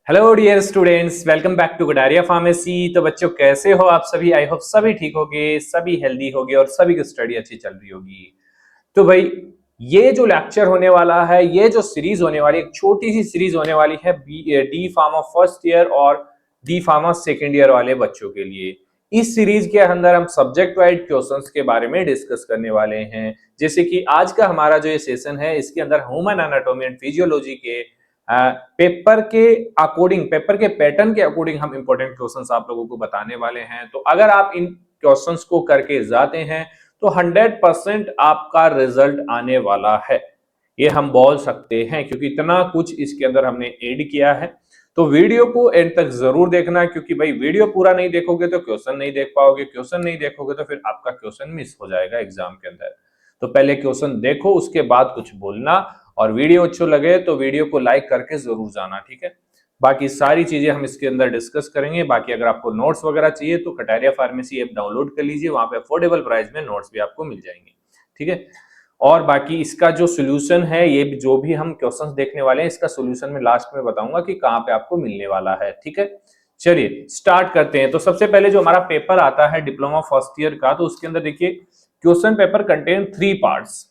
Hello dear students, welcome back to Gadaria pharmacy. तो बच्चों कैसे हो आप सभी? आई होप सभी ठीक होगे, सभी हेल्दी होगे और सभी की स्टडी अच्छी चल रही होगी। तो भाई ये जो लेक्चर होने वाला है, ये जो सीरीज होने वाली है, एक छोटी सी सीरीज होने वाली है डी फार्मा फर्स्ट ईयर और डी फार्मा सेकेंड ईयर वाले बच्चों के लिए। इस सीरीज के अंदर हम सब्जेक्ट वाइज क्वेश्चंस के बारे में डिस्कस करने वाले हैं। जैसे कि आज का हमारा जो ये सेशन है, इसके अंदर ह्यूमन एनाटॉमी एंड फिजियोलॉजी के पेपर के अकॉर्डिंग, पेपर के पैटर्न के अकॉर्डिंग हम इंपॉर्टेंट क्वेश्चंस आप लोगों को बताने वाले हैं। तो अगर आप इन क्वेश्चंस को करके जाते हैं तो 100% आपका रिजल्ट आने वाला है, ये हम बोल सकते हैं, क्योंकि इतना कुछ इसके अंदर हमने ऐड किया है। तो वीडियो को एंड तक जरूर देखना, क्योंकि भाई वीडियो पूरा नहीं देखोगे तो क्वेश्चन नहीं देख पाओगे, क्वेश्चन नहीं देखोगे तो फिर आपका क्वेश्चन मिस हो जाएगा एग्जाम के अंदर। तो पहले क्वेश्चन देखो, उसके बाद कुछ बोलना, और वीडियो अच्छो लगे तो वीडियो को लाइक करके जरूर जाना, ठीक है। बाकी सारी चीजें हम इसके अंदर डिस्कस करेंगे। बाकी अगर आपको नोट्स वगैरह चाहिए तो कटारिया फार्मेसी ऐप डाउनलोड कर लीजिए, वहां पे अफोर्डेबल प्राइस में नोट्स भी आपको मिल जाएंगे, ठीक है। और बाकी इसका जो सोल्यूशन है, ये जो भी हम क्वेश्चंस देखने वाले हैं, इसका सोल्यूशन मैं लास्ट में बताऊंगा कि कहां पे आपको मिलने वाला है, ठीक है। चलिए स्टार्ट करते हैं। तो सबसे पहले जो हमारा पेपर आता है डिप्लोमा फर्स्ट ईयर का, तो उसके अंदर देखिए question paper contain 3 parts.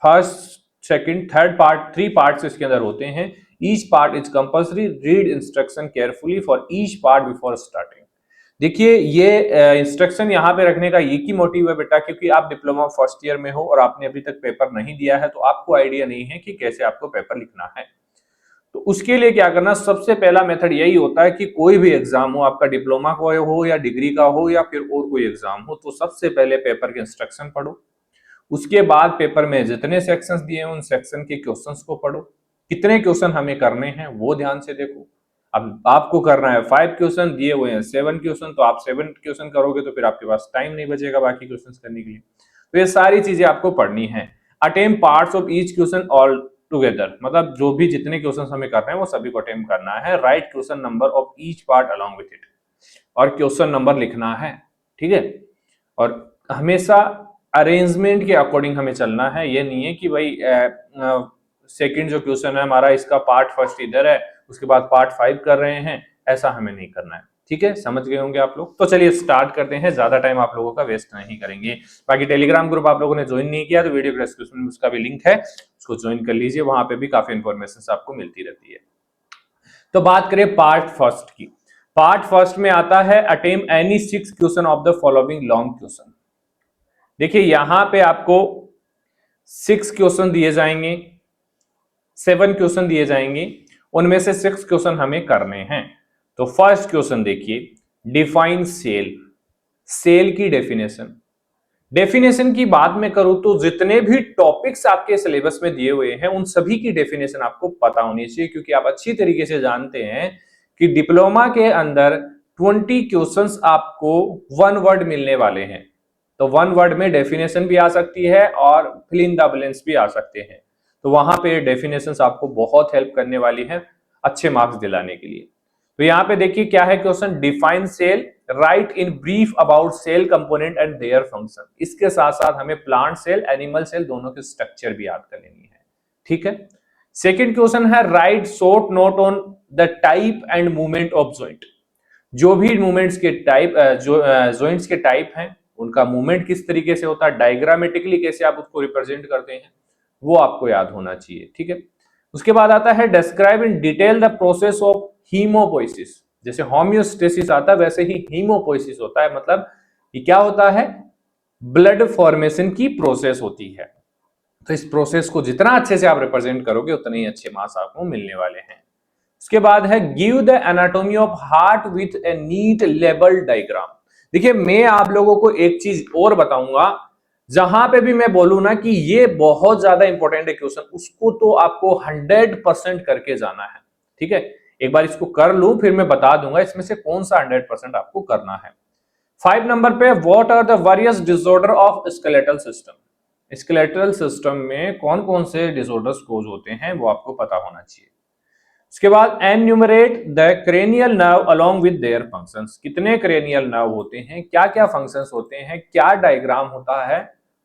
First, second, third part, 3 parts इसके अंदर होते हैं। Each part is compulsory, read instruction carefully for each part before starting. देखिए ये इंस्ट्रक्शन यहाँ पे रखने का एक ही मोटिव है बेटा, क्योंकि आप डिप्लोमा फर्स्ट ईयर में हो और आपने अभी तक पेपर नहीं दिया है, तो आपको आइडिया नहीं है कि कैसे आपको पेपर लिखना है। तो उसके लिए क्या करना, सबसे पहला मेथड यही होता है कि कोई भी एग्जाम हो, आपका डिप्लोमा का हो या डिग्री का हो या फिर और कोई एग्जाम हो, तो सबसे पहले पेपर के इंस्ट्रक्शन पढ़ो। उसके बाद पेपर में जितने सेक्शंस दिए हैं उन सेक्शन के क्वेश्चंस को पढ़ो। कितने क्वेश्चन हमें करने हैं वो ध्यान से देखो। अब आपको करना है 5 क्वेश्चन, दिए हुए हैं 7 क्वेश्चन, तो आप 7 क्वेश्चन करोगे तो फिर आपके पास टाइम नहीं बचेगा बाकी क्वेश्चन करने के लिए। तो ये सारी चीजें आपको पढ़नी है। Attempt parts of each question all together, मतलब जो भी जितने क्वेश्चन हमें करने हैं वो सभी को अटेम्प्ट करना है। Right question number of each part along with it, और क्वेश्चन नंबर लिखना है, ठीक है। और हमेशा अरेंजमेंट के अकॉर्डिंग हमें चलना है। ये नहीं है कि भाई सेकंड जो क्वेश्चन है हमारा, इसका पार्ट फर्स्ट इधर है, उसके बाद पार्ट 5 कर रहे हैं, ऐसा हमें नहीं करना है, ठीक है। समझ गए होंगे आप लोग। तो चलिए स्टार्ट करते हैं, ज्यादा टाइम आप लोगों का वेस्ट नहीं करेंगे। बाकी टेलीग्राम ग्रुप आप लोगों ने ज्वाइन नहीं किया तो वीडियो के डिस्क्रिप्शन में उसका भी लिंक है, उसको ज्वाइन कर लीजिए, वहां पे भी काफी इंफॉर्मेशन आपको मिलती रहती है। तो बात करें पार्ट फर्स्ट की। पार्ट फर्स्ट में आता है attempt any 6 question of the following long question. देखिए यहां पे आपको 6 क्वेश्चन दिए जाएंगे, 7 क्वेश्चन दिए जाएंगे, उनमें से 6 क्वेश्चन हमें करने हैं। तो फर्स्ट क्वेश्चन देखिए, डिफाइन सेल। सेल की डेफिनेशन। डेफिनेशन की बात में करूं तो जितने भी टॉपिक्स आपके सिलेबस में दिए हुए हैं उन सभी की डेफिनेशन आपको पता होनी चाहिए, क्योंकि आप अच्छी तरीके से जानते हैं कि डिप्लोमा के अंदर 20 क्वेश्चंस आपको वन वर्ड मिलने वाले हैं। तो वन वर्ड में डेफिनेशन भी आ सकती है और फिल इन द ब्लैंक्स भी आ सकते हैं। तो वहां पे डेफिनेशंस आपको बहुत हेल्प करने वाली है अच्छे मार्क्स दिलाने के लिए। तो यहाँ पे देखिए क्या है question, define cell, write in brief about cell component and their function. इसके साथ साथ हमें प्लांट सेल, एनिमल सेल दोनों के स्ट्रक्चर भी याद कर लेनी है, ठीक है। सेकंड क्वेश्चन है, right short note on the type and movement of joint. जो भी मूवमेंट्स के टाइप, जो जॉइंट्स के टाइप हैं, उनका मूवमेंट किस तरीके से होता है, डायग्रामेटिकली कैसे आप उसको रिप्रेजेंट करते हैं, वो आपको याद होना चाहिए, ठीक है। उसके बाद आता है describe in detail the process of haemopoiesis. जैसे होम्योस्टेसिस आता है वैसे ही हीमोपोइसिस होता है, मतलब ये क्या होता है, ब्लड फॉर्मेशन की प्रोसेस होती है। तो इस प्रोसेस को जितना अच्छे से आप रिप्रेजेंट करोगे उतने ही अच्छे मार्क्स आपको मिलने वाले हैं। उसके बाद है give the anatomy of heart with a neat label diagram. देखिए मैं आप लोगों को एक चीज और बताऊंगा, जहां पे भी मैं बोलूं ना कि ये बहुत ज्यादा इंपॉर्टेंट है क्वेश्चन, उसको तो आपको 100% करके जाना है, ठीक है। एक बार इसको कर लूं फिर मैं बता दूंगा इसमें से कौन सा 100% आपको करना है। 5 नंबर पे, what are the various disorder of skeletal system. Skeletal system में कौन कौन से डिसऑर्डर्स कोज होते हैं वो आपको पता होना चाहिए। उसके बाद enumerate the cranial nerve along with their functions. कितने क्रेनियल नर्व होते हैं, क्या क्या फंक्शंस होते हैं, क्या डायग्राम होता है,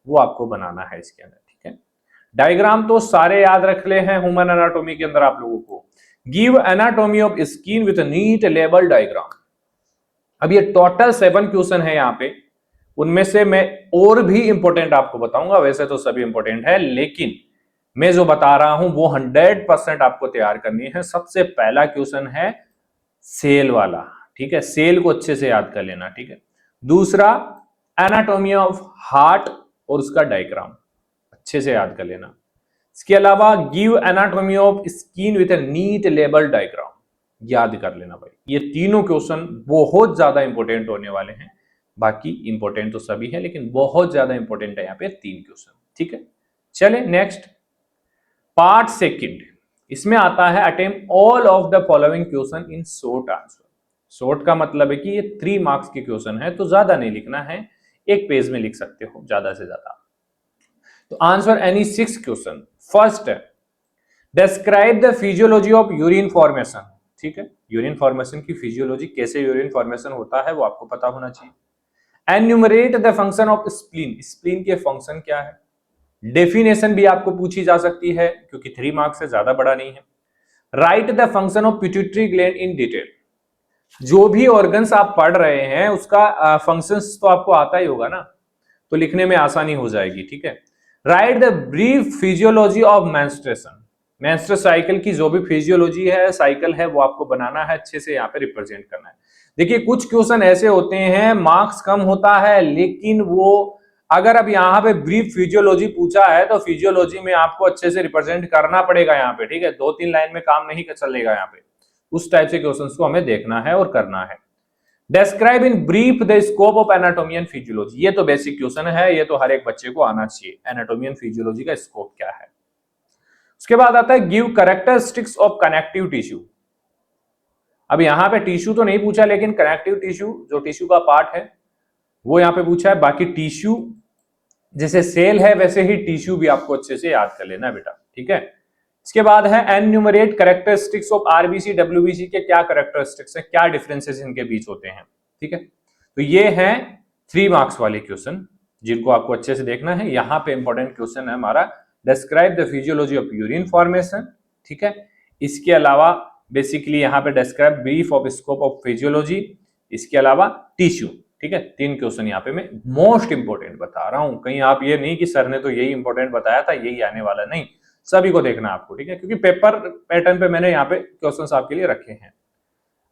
वो आपको बनाना है इसके अंदर, ठीक है। डायग्राम तो सारे याद रख ले हैं ह्यूमन एनाटॉमी के अंदर आप लोगों को, give anatomy of skin with neat label diagram. अब ये टोटल 7 क्वेश्चन है यहाँ पे, उनमें से मैं और भी इंपॉर्टेंट आपको बताऊंगा, वैसे तो सभी इंपॉर्टेंट है, लेकिन मैं जो बता रहा हूं वो 100% आपको तैयार करनी है। सबसे पहला क्वेश्चन है सेल वाला, ठीक है, सेल को अच्छे से याद कर लेना, ठीक है। दूसरा एनाटॉमी ऑफ हार्ट और उसका डायग्राम अच्छे से याद कर लेना। इसके अलावा give anatomy of skin with a neat label diagram, याद कर लेना भाई। ये तीनों क्वेश्चन बहुत ज्यादा इंपॉर्टेंट होने वाले हैं। बाकी इंपॉर्टेंट तो सभी है, लेकिन बहुत ज्यादा इंपॉर्टेंट है यहाँ पे 3 क्वेश्चन, ठीक है। चले नेक्स्ट पार्ट सेकंड, इसमें आता है attempt all of the following question in short answer. Short का मतलब है कि ये 3 मार्क्स के क्वेश्चन है, तो ज्यादा नहीं लिखना है, एक पेज में लिख सकते हो ज्यादा से ज्यादा। तो आंसर एनी 6 क्वेश्चन। फर्स्ट है describe the physiology of urine formation, ठीक है, यूरिन फॉर्मेशन की फिजियोलॉजी, कैसे यूरिन फॉर्मेशन होता है वो आपको पता होना चाहिए। Enumerate the function of spleen, spleen के फंक्शन क्या है। डेफिनेशन भी आपको पूछी जा सकती है, क्योंकि 3 मार्क्स से ज्यादा बड़ा नहीं है। Right the function of pituitary gland in detail, जो भी ऑर्गन्स आप पढ़ रहे हैं उसका फंक्शंस तो आपको आता ही होगा ना, तो लिखने में आसानी हो जाएगी, ठीक है। Right the brief physiology of menstruation, menstrual cycle की जो भी फिजियोलॉजी है, साइकिल है, वो आपको बनाना है, अच्छे से यहाँ पे रिप्रेजेंट करना है। देखिए कुछ क्वेश्चन ऐसे होते हैं मार्क्स कम होता है, लेकिन वो अगर अब यहाँ पे ब्रीफ फिजियोलॉजी पूछा है तो फिजियोलॉजी में आपको अच्छे से रिप्रेजेंट करना पड़ेगा यहाँ पे, ठीक है। 2-3 लाइन में काम नहीं चलेगा यहाँ पे, उस टाइप से क्वेश्चंस को हमें देखना है और करना है। Describe in brief the scope of anatomy and physiology, ये तो बेसिक क्वेश्चन है, ये तो हर एक बच्चे को आना चाहिए, एनाटॉमी एंड फिजियोलॉजी का स्कोप क्या है। उसके बाद आता है give characteristics of connective tissue. अब यहां पे टिश्यू तो नहीं पूछा, लेकिन कनेक्टिव टिश्यू जो टिश्यू का पार्ट है वो यहां पे पूछा है। बाकी टिश्यू जैसे सेल है वैसे ही टिश्यू भी आपको अच्छे से याद कर लेना बेटा, ठीक है। इसके बाद है enumerate characteristics of RBC WBC के क्या कैरेक्टरिस्टिक्स है, क्या डिफरेंसेस इनके बीच होते हैं, ठीक है। तो ये है 3 मार्क्स वाले क्वेश्चन जिनको आपको अच्छे से देखना है। यहां पे इंपॉर्टेंट क्वेश्चन है हमारा describe the physiology of urine formation, ठीक है। इसके अलावा बेसिकली यहाँ पे describe brief of scope of physiology, इसके अलावा टिश्यू, ठीक है। 3 क्वेश्चन यहाँ पे मैं मोस्ट इंपॉर्टेंट बता रहा हूं, कहीं आप ये नहीं कि सर ने तो यही इंपॉर्टेंट बताया था यही आने वाला, नहीं, सभी को देखना आपको, ठीक है, क्योंकि पेपर पैटर्न पे मैंने यहाँ पे क्वेश्चंस आपके लिए रखे हैं।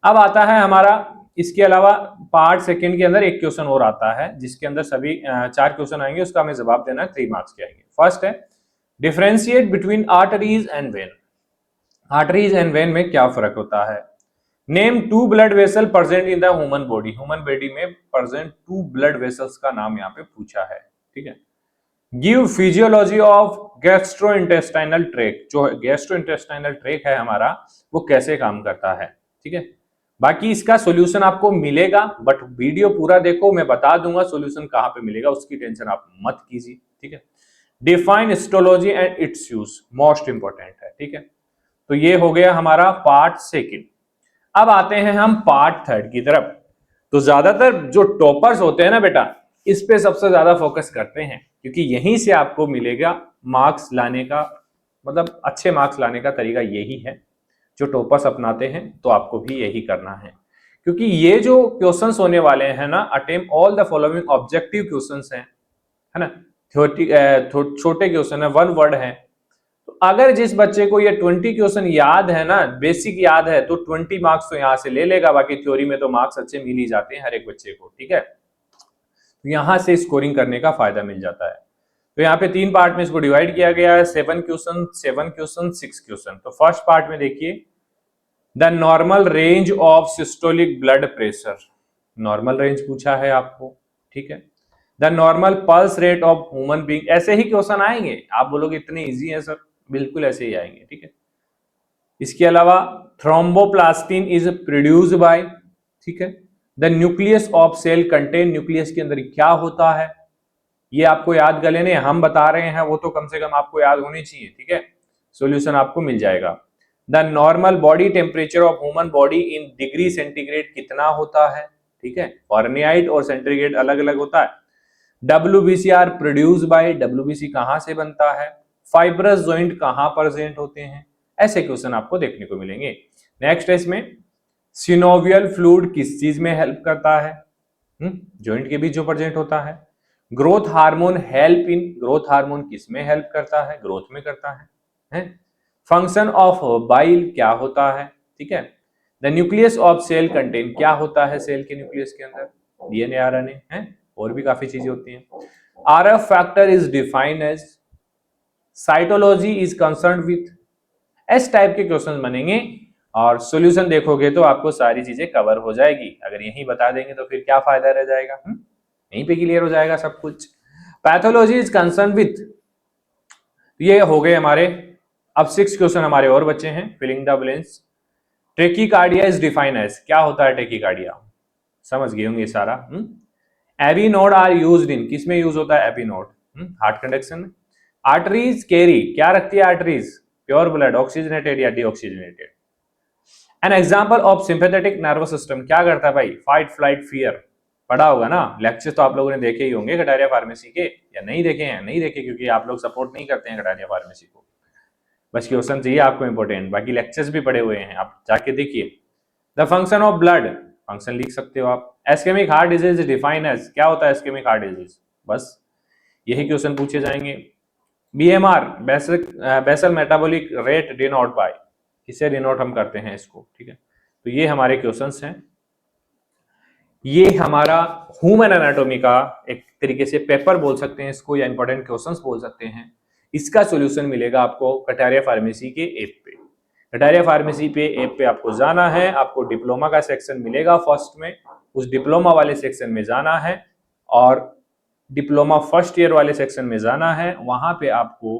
अब आता है हमारा इसके अलावा पार्ट सेकंड के अंदर एक क्वेश्चन और आता है जिसके अंदर सभी 4 क्वेश्चन आएंगे, उसका हमें जवाब देना है, 3 मार्क्स के आएंगे। फर्स्ट है differentiate between arteries and when, arteries and when में क्या फर्क होता है। Name 2 blood vessel present in the human body, human body में प्रेजेंट 2 ब्लड वेसल्स का नाम यहाँ पे पूछा है, ठीक है। Give physiology of gastrointestinal tract, जो गैस्ट्रोइंटेस्टाइनल ट्रैक है हमारा वो कैसे काम करता है, ठीक है। बाकी इसका सॉल्यूशन आपको मिलेगा, बट वीडियो पूरा देखो, मैं बता दूंगा सॉल्यूशन कहां पे मिलेगा, उसकी टेंशन आप मत कीजिए, ठीक है। Define histology and it's use, most important है, ठीक है। तो ये हो गया हमारा पार्ट सेकंड। अब आते हैं हम पार्ट थर्ड की तरफ। तो ज्यादातर जो टॉपर्स होते हैं ना बेटा, इस पे सबसे ज्यादा फोकस करते हैं, क्योंकि यहीं से आपको मिलेगा मार्क्स लाने का, मतलब अच्छे मार्क्स लाने का तरीका यही है। जो टॉपर्स अपनाते हैं तो आपको भी यही करना है, क्योंकि ये जो क्वेश्चंस होने वाले हैं ना, attempt all the following objective questions हैं, है ना, छोटे क्वेश्चन है, 1 वर्ड है। तो अगर जिस बच्चे को ये 20 क्वेश्चन याद है ना, बेसिक याद है, तो 20 मार्क्स तो यहां से ले लेगा। बाकी थ्योरी में तो मार्क्स अच्छे मिल ही जाते हैं हर एक बच्चे को, ठीक है। तो यहां से स्कोरिंग करने का फायदा मिल जाता है। तो यहाँ पे 3 पार्ट में इसको डिवाइड किया गया है, 7 क्वेश्चन 6 क्वेश्चन। तो फर्स्ट पार्ट में देखिए the normal range of systolic blood pressure, normal range पूछा है आपको, ठीक है। The normal pulse rate of human being, ऐसे ही क्वेश्चन आएंगे, आप बोलोगे इतने इजी है सर, बिल्कुल ऐसे ही आएंगे, ठीक है। इसके अलावा थ्रोम्बोप्लास्टिन इज प्रोड्यूस्ड बाय, ठीक है। The nucleus of cell contain, nucleus के अंदर क्या होता है, ये आपको याद कर लेने, हम बता रहे हैं वो तो कम से कम आपको याद होनी चाहिए, ठीक है। सॉल्यूशन आपको मिल जाएगा। The normal body temperature of human body in degree centigrade कितना होता है, ठीक है। फारेनहाइट और सेंटीग्रेड अलग अलग होता है। WBC प्रोड्यूस बाय, WBC कहां से बनता है। फाइब्रस जॉइंट कहां प्रेजेंट होते हैं, ऐसे क्वेश्चन आपको देखने को मिलेंगे। नेक्स्ट है इसमें सिनोवियल फ्लूइड किस चीज में हेल्प करता है? जॉइंट के बीच जो प्रेजेंट होता है। Growth hormone help in, growth hormone किस में हेल्प करता है? ग्रोथ में करता है? फंक्शन ऑफ बाइल क्या होता है? ठीक है। The nucleus of cell contain, क्या होता है सेल के न्यूक्लियस के अंदर? डीएनए आरएनए है, और भी काफी चीजें होती हैं। RF factor is defined as, cytology is concern with, इस टाइप के क्वेश्चन बनेंगे और सॉल्यूशन देखोगे तो आपको सारी चीजें कवर हो जाएगी। अगर यही बता देंगे तो फिर क्या फायदा रह जाएगा? यहीं पे क्लियर हो जाएगा सब कुछ। पैथोलॉजी इज कंसर्न विथ, ये हो गए हमारे। अब 6 क्वेश्चन हमारे और बच्चे हैं, filling the blanks. Tachycardia is defined as, क्या होता है ट्रेकिकार्डिया? समझ गए होंगे सारा। AV node are used in, किसमें यूज होता है एबी नोड? हार्ट कंडक्शन में। आर्टरीज कैरी, क्या रखती है आर्टरीज? प्योर ब्लड, ऑक्सीजनेटेड या deoxygenated. An example of sympathetic nervous system, क्या करता है भाई? फाइट फ्लाइट फियर, पढ़ा होगा ना, लेक्चर तो आप लोगों ने देखे ही होंगे कटारिया फार्मेसी के, या नहीं देखे हैं? नहीं देखे क्योंकि आप लोग सपोर्ट नहीं करते हैं कटारिया फार्मेसी को। बस क्वेश्चन चाहिए आपको इंपॉर्टेंट, बाकी लेक्चर्स भी पढ़े हुए हैं, आप जाके देखिए। The function of blood, function लिख सकते हो आप। एस्केमिक हार्ट डिजीज डिफाइन एज, क्या होता है एस्केमिक हार्ट डिजीज? बस यही क्वेश्चन पूछे जाएंगे। BMR, basal metabolic rate denote by, किसे डिनोट हम करते हैं इसको? ठीक है, तो ये हमारे क्वेश्चंस हैं। ये हमारा ह्यूमन एनाटॉमी का एक तरीके से पेपर बोल सकते हैं इसको, या इंपॉर्टेंट क्वेश्चंस बोल सकते हैं। इसका सॉल्यूशन मिलेगा आपको कटारिया फार्मेसी के ऐप पे। कटारिया फार्मेसी पे ऐप पे आपको जाना है, आपको डिप्लोमा का सेक्शन मिलेगा फर्स्ट में, उस डिप्लोमा वाले सेक्शन में जाना है और डिप्लोमा फर्स्ट ईयर वाले सेक्शन में जाना है। वहां पे आपको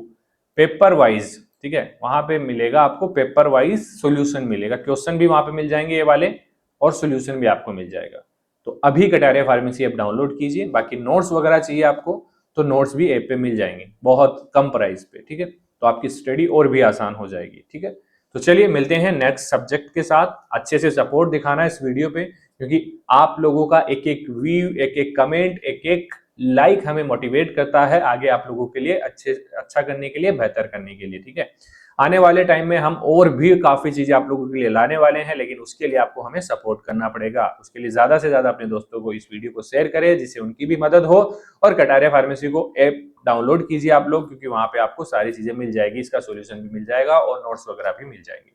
पेपर वाइज, ठीक है, वहां पे मिलेगा आपको पेपर वाइज सॉल्यूशन मिलेगा, क्वेश्चन भी वहां पे मिल जाएंगे ये वाले, और सॉल्यूशन भी आपको मिल जाएगा। तो अभी कटारिया फार्मेसी ऐप डाउनलोड कीजिए। बाकी नोट्स वगैरह चाहिए आपको तो नोट्स भी ऐप पे मिल जाएंगे बहुत कम प्राइस पे, ठीक है, तो आपकी स्टडी और भी आसान हो जाएगी। ठीक है, तो चलिए मिलते हैं नेक्स्ट सब्जेक्ट के साथ। अच्छे से सपोर्ट दिखाना इस वीडियो पे, क्योंकि आप लोगों का एक एक व्यू, एक एक कमेंट, एक एक लाइक हमें मोटिवेट करता है आगे आप लोगों के लिए अच्छा करने के लिए, बेहतर करने के लिए। ठीक है, आने वाले टाइम में हम और भी काफी चीजें आप लोगों के लिए लाने वाले हैं, लेकिन उसके लिए आपको हमें सपोर्ट करना पड़ेगा। उसके लिए ज्यादा से ज्यादा अपने दोस्तों को इस वीडियो को शेयर करें जिससे उनकी भी मदद हो, और कटारिया फार्मेसी को ऐप डाउनलोड कीजिए आप लोग, क्योंकि वहां पे आपको सारी चीजें मिल जाएगी, इसका सोल्यूशन भी मिल जाएगा और नोट्स वगैरह भी मिल जाएगी।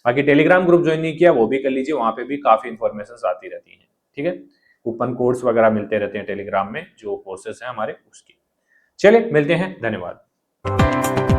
बाकी टेलीग्राम ग्रुप ज्वाइन नहीं किया वो भी कर लीजिए, वहां पे भी काफी इंफॉर्मेशन आती रहती है। ठीक है, कूपन कोड्स वगैरह मिलते रहते हैं टेलीग्राम में, जो कोर्सेस हैं हमारे उसकी। चलिए मिलते हैं, धन्यवाद।